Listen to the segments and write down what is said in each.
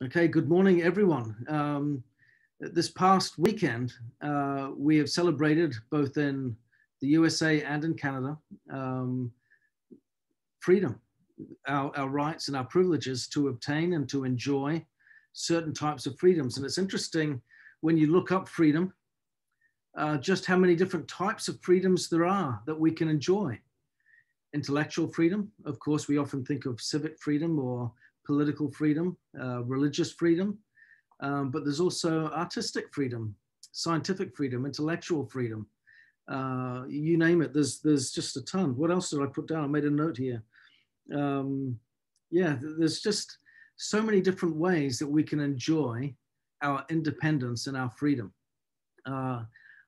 Okay, good morning, everyone. This past weekend, we have celebrated both in the USA and in Canada freedom, our rights and our privileges to obtain and to enjoy certain types of freedoms. And it's interesting when you look up freedom, just how many different types of freedoms there are that we can enjoy. Intellectual freedom, of course, we often think of civic freedom or political freedom, religious freedom, but there's also artistic freedom, scientific freedom, intellectual freedom, you name it. There's just a ton. What else did I put down? I made a note here. Yeah, there's just so many different ways that we can enjoy our independence and our freedom. I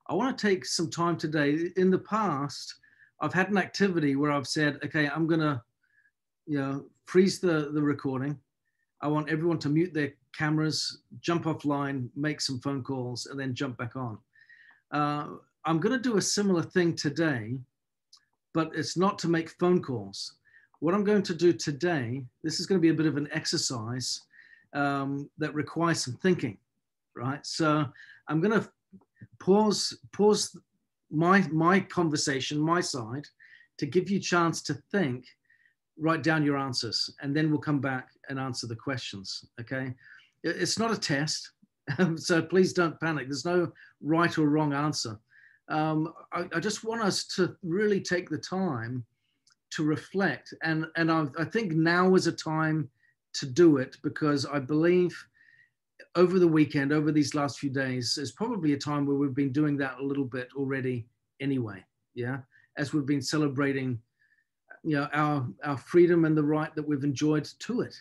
want to take some time today. In the past, I've had an activity where I've said, okay, I'm going to, freeze the recording. I want everyone to mute their cameras, jump offline, make some phone calls, and then jump back on. I'm going to do a similar thing today, but it's not to make phone calls. What I'm going to do today, this is going to be a bit of an exercise that requires some thinking, right? So I'm going to pause my conversation, my side, to give you a chance to think, write down your answers, and then we'll come back and answer the questions, okay? It's not a test, so please don't panic. There's no right or wrong answer. I just want us to really take the time to reflect, and I think now is a time to do it, because I believe over the weekend, over these last few days, is probably a time where we've been doing that a little bit already anyway, yeah? As we've been celebrating our freedom and the right that we've enjoyed to it.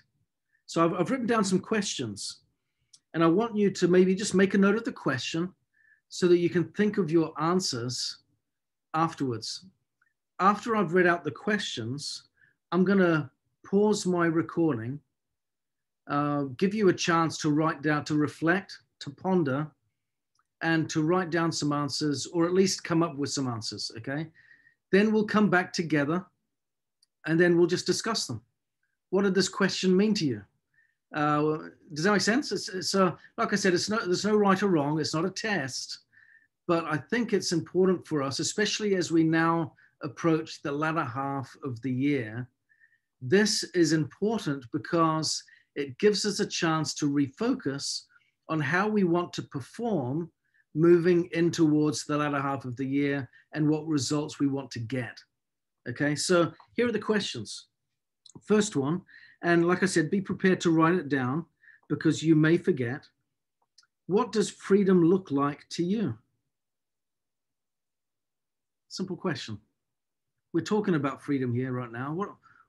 So I've written down some questions, and I want you to maybe just make a note of the question so that you can think of your answers afterwards. After I've read out the questions, I'm going to pause my recording, give you a chance to write down, to reflect, to ponder, and to write down some answers, or at least come up with some answers, okay? Then we'll come back together, and then we'll just discuss them. What did this question mean to you? Does that make sense? Like I said, there's no right or wrong. It's not a test, but I think it's important for us, especially as we now approach the latter half of the year. This is important because it gives us a chance to refocus on how we want to perform moving in towards the latter half of the year and what results we want to get. Okay, so here are the questions. First one, and like I said, be prepared to write it down because you may forget. What does freedom look like to you? Simple question. We're talking about freedom here right now.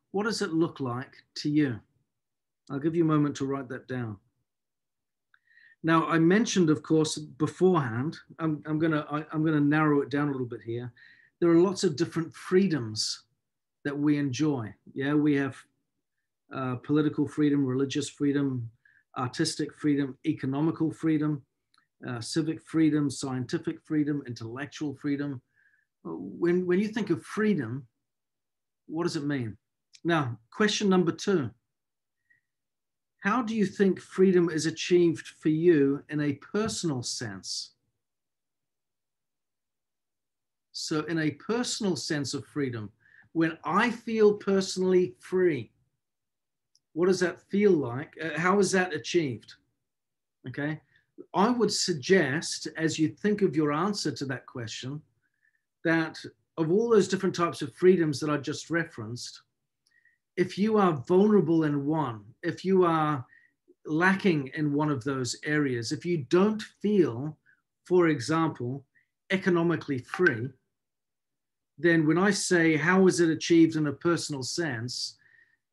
What does it look like to you? I'll give you a moment to write that down. Now, I mentioned, of course, beforehand, I'm gonna narrow it down a little bit here. There are lots of different freedoms that we enjoy. Yeah, we have political freedom, religious freedom, artistic freedom, economical freedom, civic freedom, scientific freedom, intellectual freedom. When you think of freedom, what does it mean? Now, question number 2. How do you think freedom is achieved for you in a personal sense? So in a personal sense of freedom, when I feel personally free, what does that feel like? How is that achieved? Okay. I would suggest, as you think of your answer to that question, that of all those different types of freedoms that I just referenced, if you are vulnerable in one, if you are lacking in one of those areas, if you don't feel, for example, economically free, then when I say, how is it achieved in a personal sense,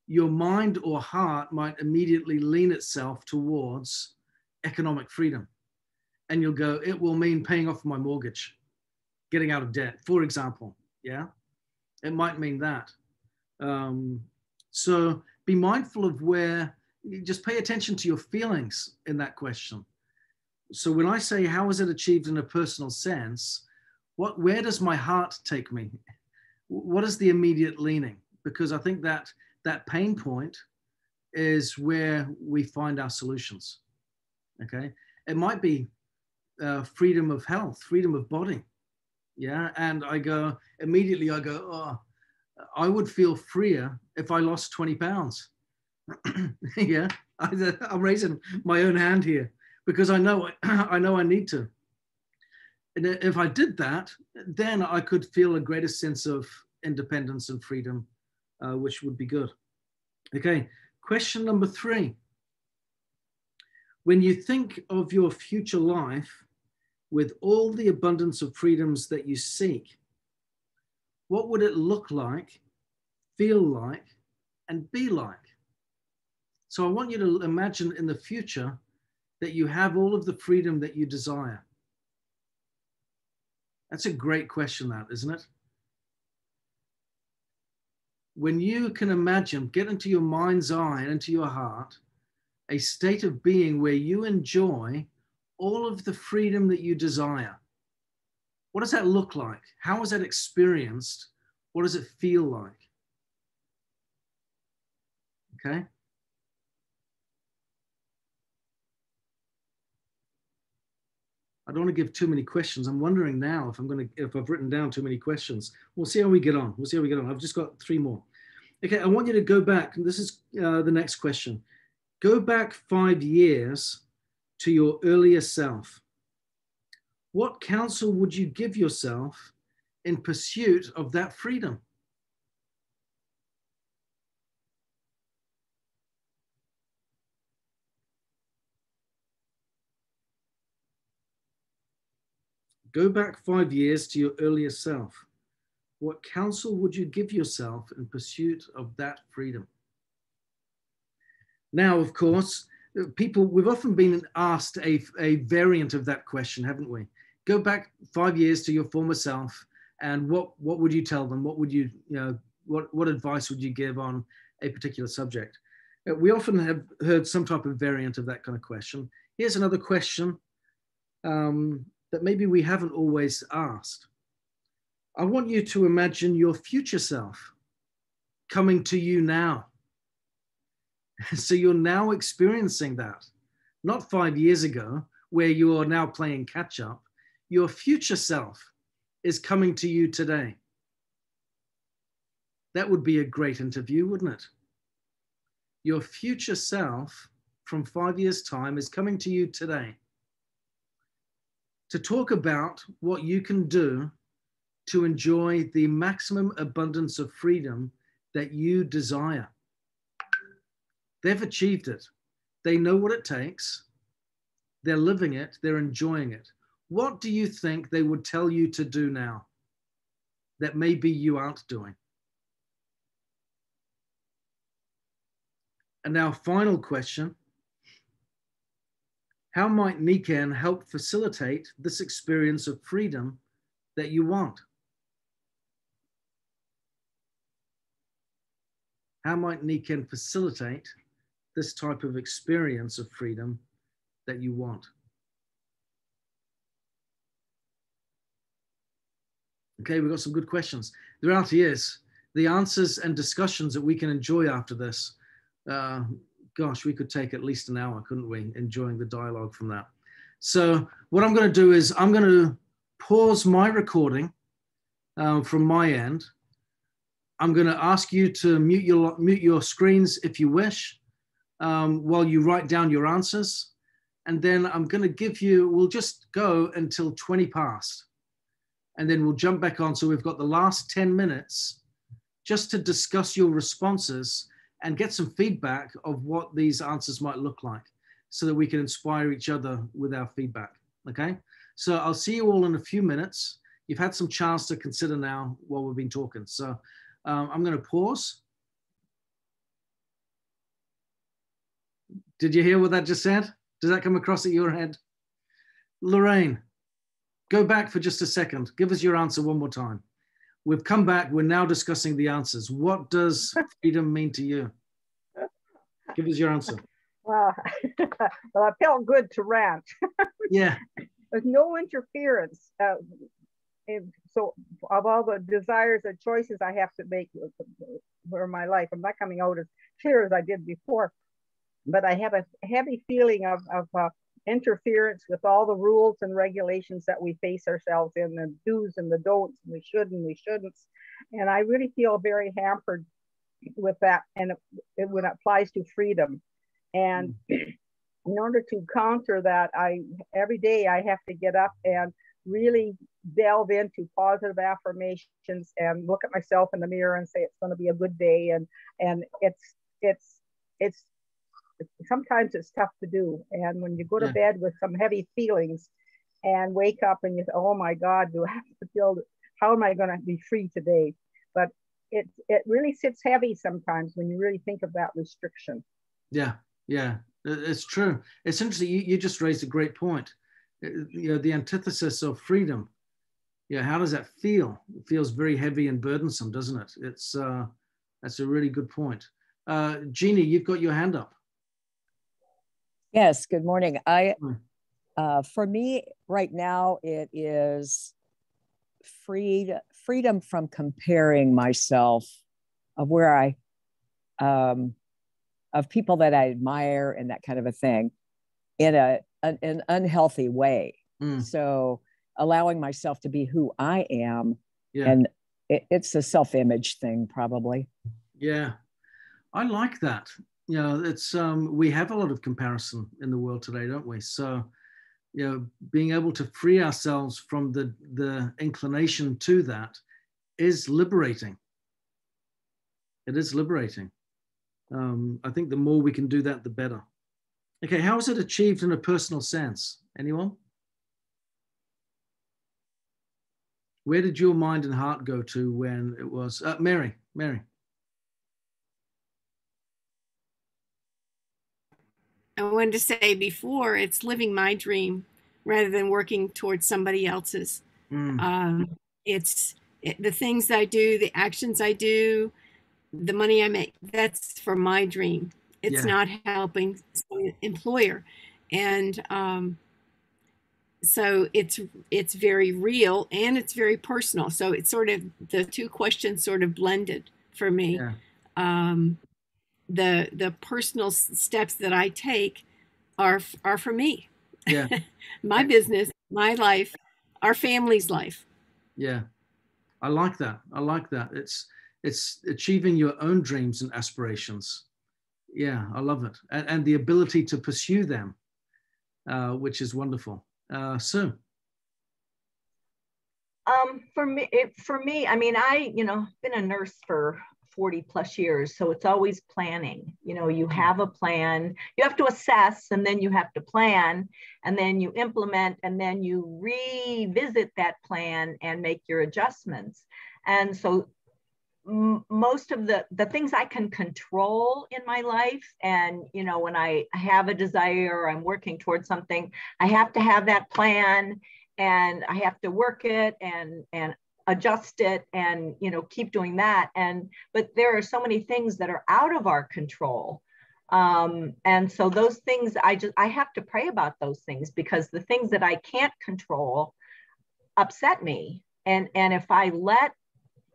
your mind or heart might immediately lean itself towards economic freedom. And you'll go, it will mean paying off my mortgage, getting out of debt, for example. Yeah, it might mean that. So be mindful of where, just pay attention to your feelings in that question. So when I say, how is it achieved in a personal sense, where does my heart take me? What is the immediate leaning? Because I think that pain point is where we find our solutions. Okay. It might be freedom of health, freedom of body. Yeah. And immediately I go, oh, I would feel freer if I lost 20 pounds. Yeah. I'm raising my own hand here because I know I need to. And if I did that, then I could feel a greater sense of independence and freedom, which would be good. Okay. Question number 3. When you think of your future life with all the abundance of freedoms that you seek, what would it look like, feel like, and be like? So I want you to imagine in the future that you have all of the freedom that you desire. That's a great question, that, isn't it? When you can imagine, get into your mind's eye and into your heart, a state of being where you enjoy all of the freedom that you desire. What does that look like? How is that experienced? What does it feel like? Okay. I don't want to give too many questions. I'm wondering now if I've written down too many questions. We'll see how we get on. I've just got 3 more. Okay, I want you to go back. This is the next question. Go back 5 years to your earlier self. What counsel would you give yourself in pursuit of that freedom? Go back 5 years to your earlier self. What counsel would you give yourself in pursuit of that freedom? Now, of course, we've often been asked a variant of that question, haven't we? Go back 5 years to your former self, and what would you tell them? What would what advice would you give on a particular subject? We often have heard some type of variant of that kind of question. Here's another question that maybe we haven't always asked. I want you to imagine your future self coming to you now. So you're now experiencing that, not 5 years ago, where you are now playing catch up. Your future self is coming to you today. That would be a great interview, wouldn't it? Your future self from 5 years' time is coming to you today to talk about what you can do to enjoy the maximum abundance of freedom that you desire. They've achieved it. They know what it takes. They're living it. They're enjoying it. What do you think they would tell you to do now that maybe you aren't doing? And now, final question. How might Nikken help facilitate this experience of freedom that you want? How might Nikken facilitate this type of experience of freedom that you want? Okay, we've got some good questions. The reality is, the answers and discussions that we can enjoy after this, gosh, we could take at least an hour, couldn't we, enjoying the dialogue from that. So what I'm going to do is I'm going to pause my recording from my end. I'm going to ask you to mute your screens if you wish, while you write down your answers. And then I'm going to we'll just go until 20 past. And then we'll jump back on. So we've got the last 10 minutes just to discuss your responses and get some feedback of what these answers might look like so that we can inspire each other with our feedback. Okay. So I'll see you all in a few minutes. You've had some chance to consider now while we've been talking. So I'm going to pause. Did you hear what that just said? Does that come across at your head? Lorraine, go back for just a second. Give us your answer one more time. We've come back. We're now discussing the answers. What does freedom mean to you? Give us your answer. Well, I felt good to rant. Yeah. With no interference so of all the desires and choices I have to make for my life, I'm not coming out as clear as I did before, but I have a heavy feeling of interference with all the rules and regulations that we face ourselves in, the do's and the don'ts, and we should and we shouldn't. And I really feel very hampered with that, and when it applies to freedom. And in order to counter that, every day I have to get up and really delve into positive affirmations and look at myself in the mirror and say it's going to be a good day. And it's sometimes it's tough to do. And when you go to bed with some heavy feelings and wake up and you say, oh my God, do I have to feel, how am I going to be free today? But it really sits heavy sometimes when you really think of that restriction. Yeah, it's true. It's interesting. You just raised a great point. The antithesis of freedom. Yeah, how does that feel? It feels very heavy and burdensome, doesn't it? That's a really good point. Jeannie, you've got your hand up. Yes, good morning. For me right now, it is freedom from comparing myself of where of people that I admire and that kind of a thing in an unhealthy way. So allowing myself to be who I am, and it's a self-image thing probably. Yeah, I like that. It's we have a lot of comparison in the world today, don't we? So, being able to free ourselves from the inclination to that is liberating. It is liberating. I think the more we can do that, the better. Okay, how is it achieved in a personal sense? Anyone? Where did your mind and heart go to when it was Mary? I wanted to say before, it's living my dream rather than working towards somebody else's. It's the things I do, the actions I do, the money I make, that's for my dream. It's not helping some employer. And so it's very real and it's very personal. So it's sort of, the two questions sort of blended for me. The personal steps that I take are for me. My business, my life, our family's life. Yeah, I like that. It's achieving your own dreams and aspirations. Yeah, I love it, and the ability to pursue them, which is wonderful. Sue. For me, I mean, been a nurse for 40 plus years. So it's always planning. You have a plan, you have to assess, and then you have to plan, and then you implement, and then you revisit that plan and make your adjustments. And so most of the things I can control in my life, and when I have a desire or I'm working towards something, I have to have that plan, and I have to work it and adjust it, and keep doing that. But there are so many things that are out of our control, and so those things I have to pray about those things, because the things that I can't control upset me, and if I let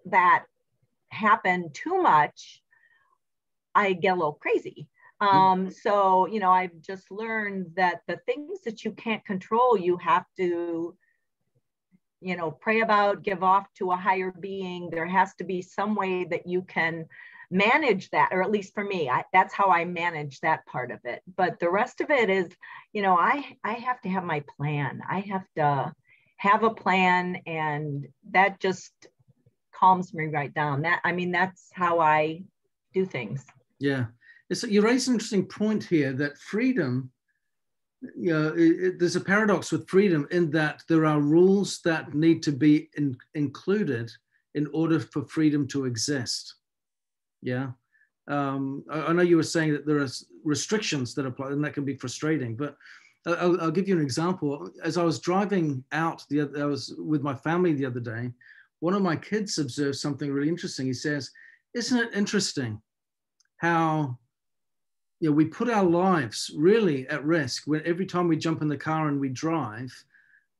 that happen too much, I get a little crazy. So I've just learned that the things that you can't control, you have to pray about, give off to a higher being. There has to be some way that you can manage that, or at least for me, that's how I manage that part of it. But the rest of it is, I have to have my plan. I have to have a plan, and that just calms me right down. That's how I do things. Yeah, you raise an interesting point here, that freedom, there's a paradox with freedom in that there are rules that need to be included in order for freedom to exist. I know you were saying that there are restrictions that apply, and that can be frustrating, but I'll give you an example. As I was driving out I was with my family the other day, one of my kids observed something really interesting. He says, isn't it interesting how we put our lives really at risk when every time we jump in the car and we drive,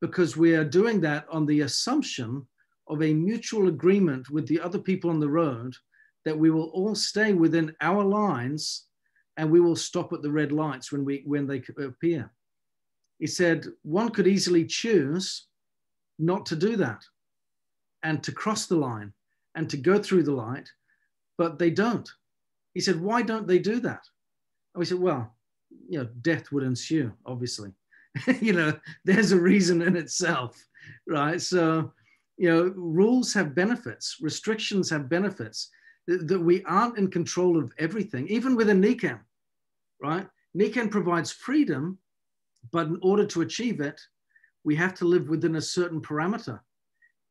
because we are doing that on the assumption of a mutual agreement with the other people on the road that we will all stay within our lines and we will stop at the red lights when they appear. He said one could easily choose not to do that and to cross the line and to go through the light, but they don't. He said, why don't they do that? And we said, well, you know, death would ensue, obviously. You know, there's a reason in itself, right? So, you know, rules have benefits, restrictions have benefits, that we aren't in control of everything, even within Nikken, right? Nikken provides freedom, but in order to achieve it, we have to live within a certain parameter.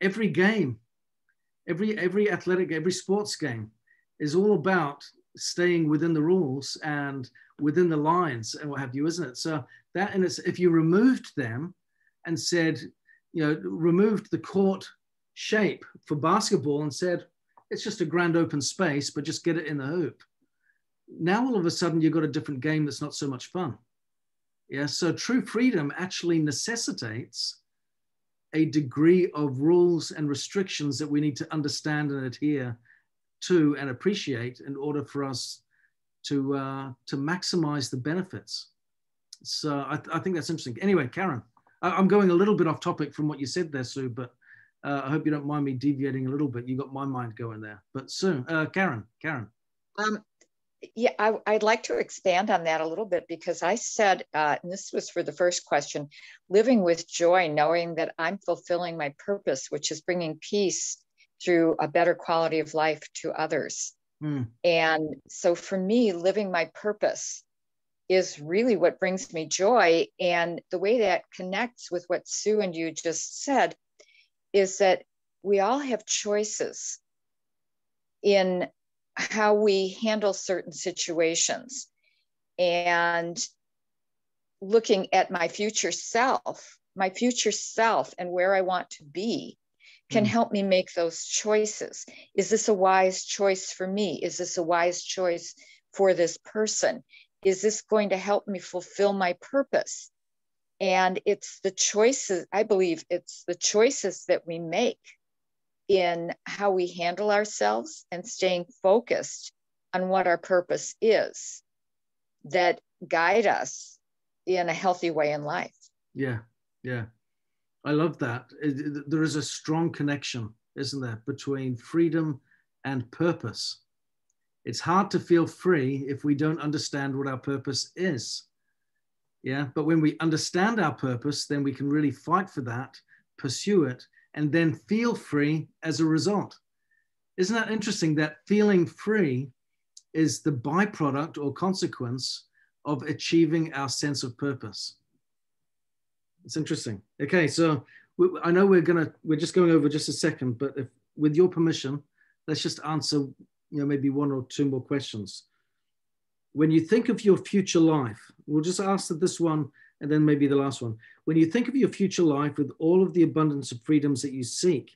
Every game, every athletic, every sports game is all about staying within the rules and within the lines and what have you, isn't it? So that, and it's, if you removed them and said, you know, removed the court shape for basketball and said, it's just a grand open space, but just get it in the hoop. Now, all of a sudden, you've got a different game that's not so much fun. Yeah, so true freedom actually necessitates a degree of rules and restrictions that we need to understand and adhere to and appreciate in order for us to maximize the benefits. So I think that's interesting. Anyway, Karen, I'm going a little bit off topic from what you said there, Sue, but I hope you don't mind me deviating a little bit. You got my mind going there. But Sue, Karen. Yeah, I'd like to expand on that a little bit, because I said, and this was for the first question, living with joy, knowing that I'm fulfilling my purpose, which is bringing peace through a better quality of life to others. And so for me, living my purpose is really what brings me joy. And the way that connects with what Sue and you just said is that we all have choices in how we handle certain situations. And looking at my future self and where I want to be can help me make those choices. Is this a wise choice for me? Is this a wise choice for this person? Is this going to help me fulfill my purpose? And it's the choices, I believe it's the choices that we make in how we handle ourselves and staying focused on what our purpose is that guide us in a healthy way in life. Yeah. I love that. There is a strong connection, isn't there, between freedom and purpose. It's hard to feel free if we don't understand what our purpose is. Yeah, but when we understand our purpose, then we can really fight for that, pursue it, and then feel free as a result. Isn't that interesting that feeling free is the byproduct or consequence of achieving our sense of purpose? It's interesting. Okay, so I know we're just going over just a second, but if, with your permission, let's just answer, maybe one or two more questions. When you think of your future life, we'll just ask this one and then maybe the last one. When you think of your future life with all of the abundance of freedoms that you seek,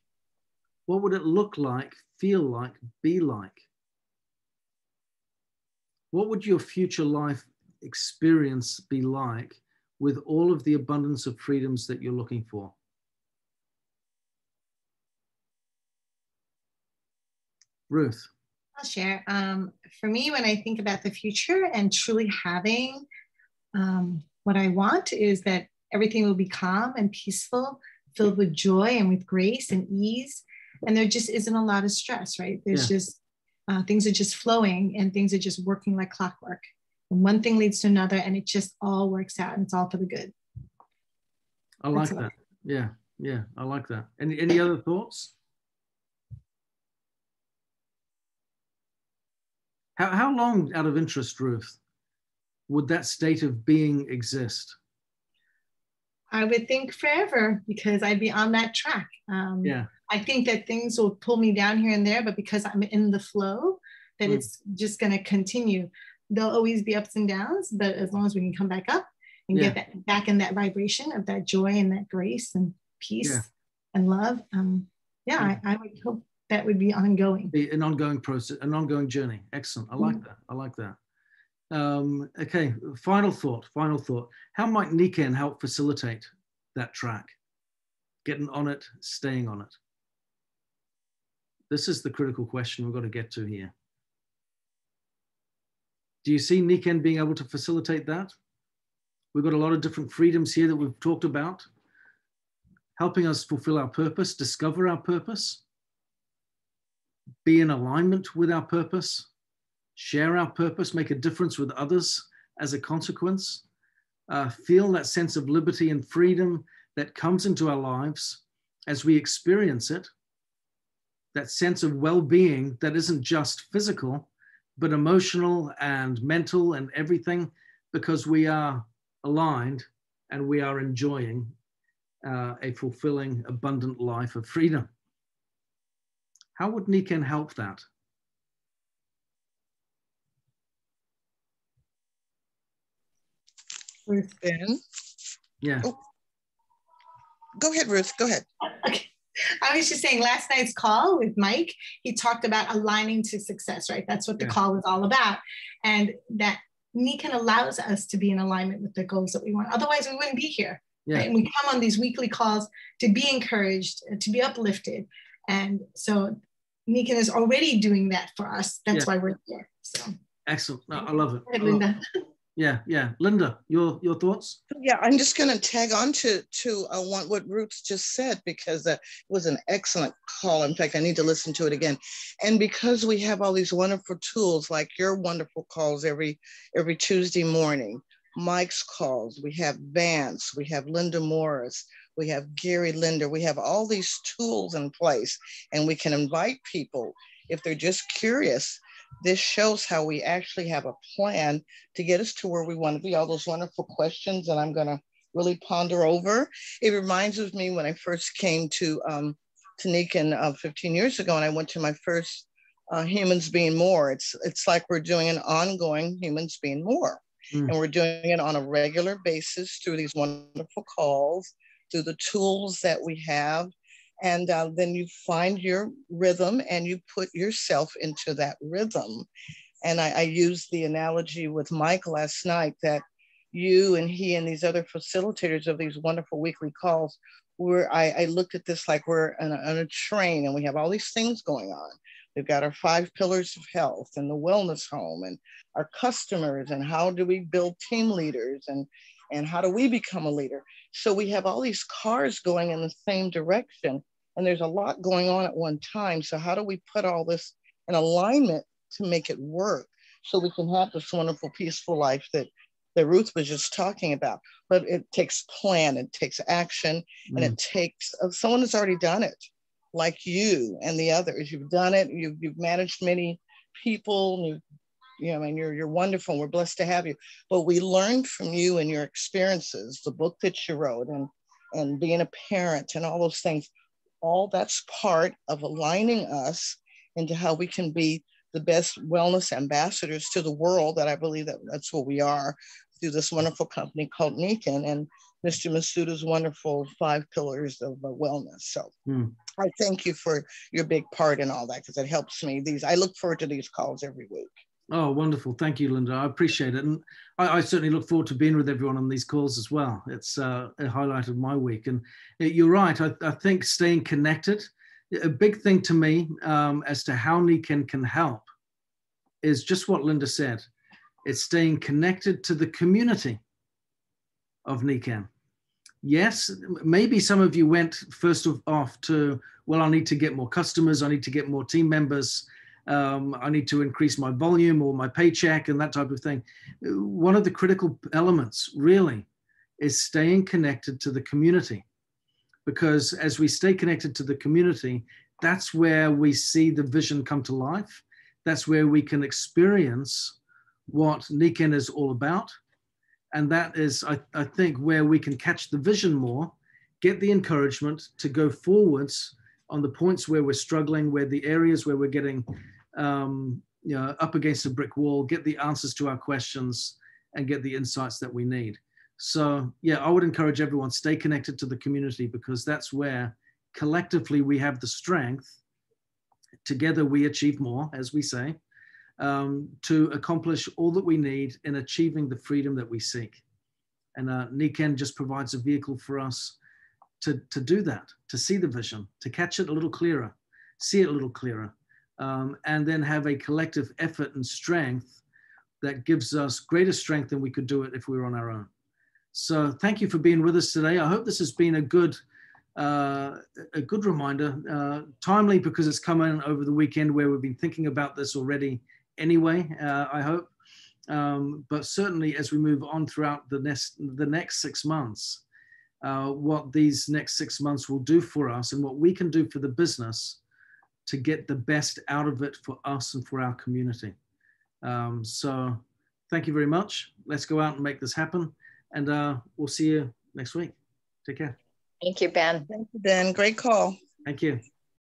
what would it look like, feel like, be like? What would your future life experience be like with all of the abundance of freedoms that you're looking for? Ruth. I'll share. For me, when I think about the future and truly having what I want is that everything will be calm and peaceful, filled with joy and with grace and ease. And there just isn't a lot of stress, right? There's just, things are just flowing and things are just working like clockwork. And one thing leads to another and it just all works out and it's all for the good. I like that. Yeah, I like that. Any other thoughts? How long, out of interest, Ruth, would that state of being exist? I would think forever, because I'd be on that track. I think that things will pull me down here and there, but because I'm in the flow, that it's just going to continue. There'll always be ups and downs, but as long as we can come back up and get that back in that vibration of that joy and that grace and peace and love, I would hope that would be ongoing. An ongoing process, an ongoing journey. Excellent. I like that. I like that. Okay, final thought. How might Nikken help facilitate that track? getting on it, staying on it? This is the critical question we've got to get to here. Do you see Nikken being able to facilitate that? We've got a lot of different freedoms here that we've talked about, helping us fulfill our purpose, discover our purpose, be in alignment with our purpose, share our purpose, make a difference with others as a consequence, feel that sense of liberty and freedom that comes into our lives as we experience it, that sense of well-being that isn't just physical, but emotional and mental and everything, because we are aligned and we are enjoying a fulfilling, abundant life of freedom. How would Nikken help that? Ruth. Ben? Yeah. Oh. Go ahead, Ruth. Go ahead. Okay. I was just saying last night's call with Mike, he talked about aligning to success, right? That's what the call was all about. And that Nikken allows us to be in alignment with the goals that we want. Otherwise, we wouldn't be here. Right? And we come on these weekly calls to be encouraged, to be uplifted. And so Nikken is already doing that for us. That's why we're here. So excellent. No, I love it. Go ahead, Linda. Yeah. Linda, your thoughts? Yeah, I'm just going to tag on to what Ruth just said, because it was an excellent call. In fact, I need to listen to it again. And because we have all these wonderful tools, like your wonderful calls every Tuesday morning, Mike's calls, we have Vance, we have Linda Morris, we have Gary Linder, we have all these tools in place, and we can invite people if they're just curious. This shows how we actually have a plan to get us to where we want to be. All those wonderful questions that I'm going to really ponder over. It reminds me when I first came to Nikken 15 years ago, and I went to my first Humans Being More. It's like we're doing an ongoing Humans Being More. And we're doing it on a regular basis through these wonderful calls, through the tools that we have. And then you find your rhythm and you put yourself into that rhythm. And I used the analogy with Mike last night that you and he and these other facilitators of these wonderful weekly calls, where I looked at this like we're on a train and we have all these things going on. We've got our 5 pillars of health and the wellness home and our customers and how do we build team leaders and how do we become a leader? So we have all these cars going in the same direction and there's a lot going on at one time. So how do we put all this in alignment to make it work so we can have this wonderful, peaceful life that Ruth was just talking about? But it takes plan, it takes action, and it takes someone that's already done it, like you and the others. You've done it, you've managed many people, you're wonderful. We're blessed to have you. But we learned from you and your experiences, the book that you wrote and being a parent and all those things. All that's part of aligning us into how we can be the best wellness ambassadors to the world, that I believe that's what we are through this wonderful company called Nikken and Mr. Masuda's wonderful 5 pillars of wellness. So I thank you for your big part in all that, because it helps me. I look forward to these calls every week. Oh, wonderful. Thank you, Linda. I appreciate it. And I certainly look forward to being with everyone on these calls as well. It's a highlight of my week. And you're right. I think staying connected, a big thing to me as to how Nikken can help is just what Linda said. It's staying connected to the community of Nikken. Yes, maybe some of you went first off to, well, I need to get more customers. I need to get more team members. I need to increase my volume or my paycheck and that type of thing. One of the critical elements really is staying connected to the community, because as we stay connected to the community, that's where we see the vision come to life. That's where we can experience what Nikken is all about. And that is, I think, where we can catch the vision more, get the encouragement to go forwards on the points where we're struggling, where the areas where we're getting up against a brick wall, get the answers to our questions and get the insights that we need. So yeah, I would encourage everyone, stay connected to the community, because that's where collectively we have the strength. Together we achieve more, as we say, to accomplish all that we need in achieving the freedom that we seek. And Nikken just provides a vehicle for us to do that, to see the vision, to catch it a little clearer, see it a little clearer, and then have a collective effort and strength that gives us greater strength than we could do it if we were on our own. So thank you for being with us today. I hope this has been a good reminder, timely because it's come in over the weekend where we've been thinking about this already anyway, I hope. But certainly as we move on throughout the next 6 months, what these next 6 months will do for us and what we can do for the business to get the best out of it for us and for our community. So thank you very much. Let's go out and make this happen. And we'll see you next week. Take care. Thank you, Ben. Thank you, Ben. Great call. Thank you.